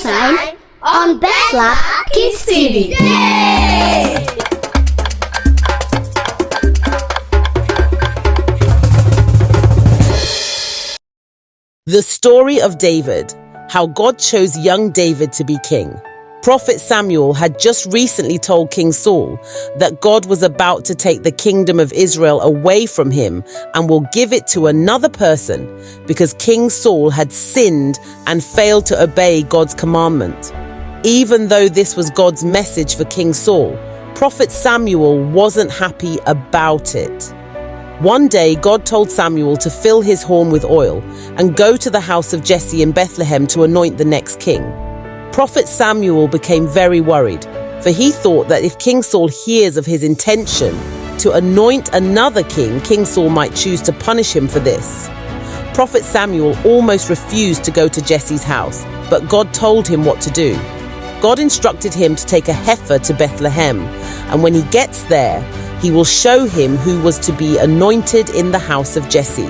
time on Bentlab Kids TV. Yay! The story of David, how God chose young David to be king. Prophet Samuel had just recently told King Saul that God was about to take the kingdom of Israel away from him and will give it to another person because King Saul had sinned and failed to obey God's commandment. Even though this was God's message for King Saul, Prophet Samuel wasn't happy about it. One day, God told Samuel to fill his horn with oil and go to the house of Jesse in Bethlehem to anoint the next king. Prophet Samuel became very worried, for he thought that if King Saul hears of his intention to anoint another king, King Saul might choose to punish him for this. Prophet Samuel almost refused to go to Jesse's house, but God told him what to do. God instructed him to take a heifer to Bethlehem, and when he gets there, he will show him who was to be anointed in the house of Jesse.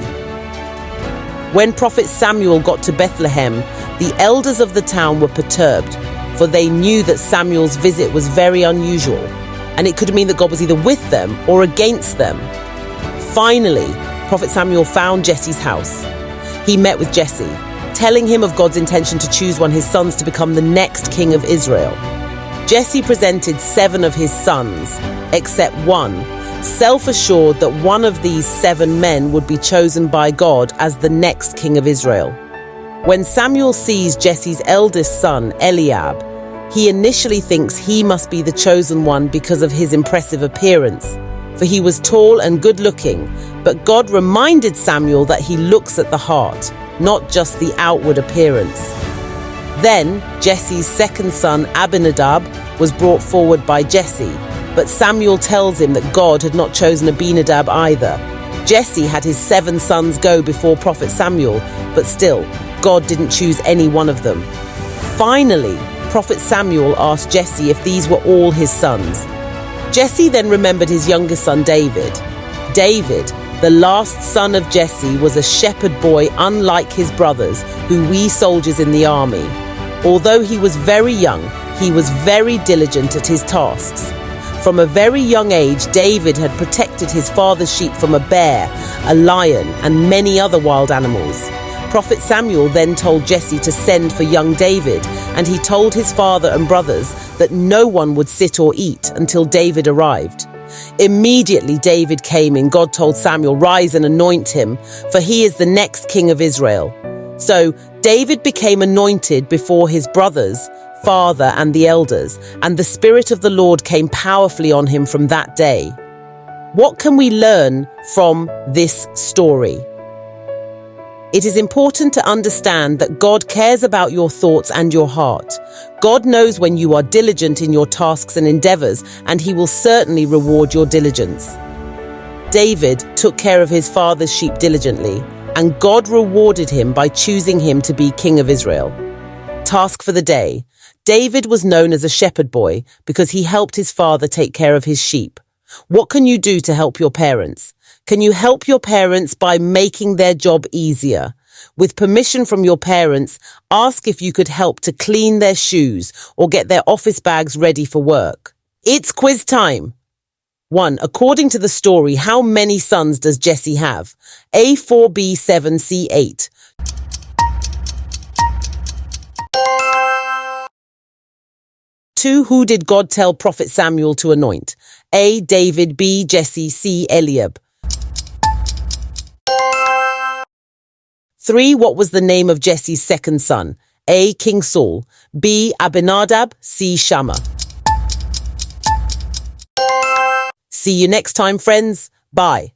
When Prophet Samuel got to Bethlehem, the elders of the town were perturbed, for they knew that Samuel's visit was very unusual, and it could mean that God was either with them or against them. Finally, Prophet Samuel found Jesse's house. He met with Jesse, telling him of God's intention to choose one of his sons to become the next king of Israel. Jesse presented 7 of his sons, except one, self-assured that one of these 7 men would be chosen by God as the next king of Israel. When Samuel sees Jesse's eldest son, Eliab, he initially thinks he must be the chosen one because of his impressive appearance, for he was tall and good-looking, but God reminded Samuel that he looks at the heart, not just the outward appearance. Then Jesse's second son, Abinadab, was brought forward by Jesse, but Samuel tells him that God had not chosen Abinadab either. Jesse had his 7 sons go before Prophet Samuel, but still, God didn't choose any one of them. Finally, Prophet Samuel asked Jesse if these were all his sons. Jesse then remembered his youngest son, David. David, the last son of Jesse, was a shepherd boy unlike his brothers, who we soldiers in the army. Although he was very young, he was very diligent at his tasks. From a very young age, David had protected his father's sheep from a bear, a lion, and many other wild animals. Prophet Samuel then told Jesse to send for young David, and he told his father and brothers that no one would sit or eat until David arrived. Immediately David came in. God told Samuel, "Rise and anoint him, for he is the next king of Israel." So David became anointed before his brothers, father, and the elders, and the Spirit of the Lord came powerfully on him from that day. What can we learn from this story? It is important to understand that God cares about your thoughts and your heart. God knows when you are diligent in your tasks and endeavors, and he will certainly reward your diligence. David took care of his father's sheep diligently, and God rewarded him by choosing him to be king of Israel. Task for the day. David was known as a shepherd boy because he helped his father take care of his sheep. What can you do to help your parents? Can you help your parents by making their job easier? With permission from your parents, ask if you could help to clean their shoes or get their office bags ready for work. It's quiz time. 1. According to the story, how many sons does Jesse have? A 4, B 7, C 8. 2. Who did God tell Prophet Samuel to anoint? A. David, B. Jesse, C. Eliab. 3. What was the name of Jesse's second son? A. King Saul, B. Abinadab, C. Shammah. See you next time, friends. Bye.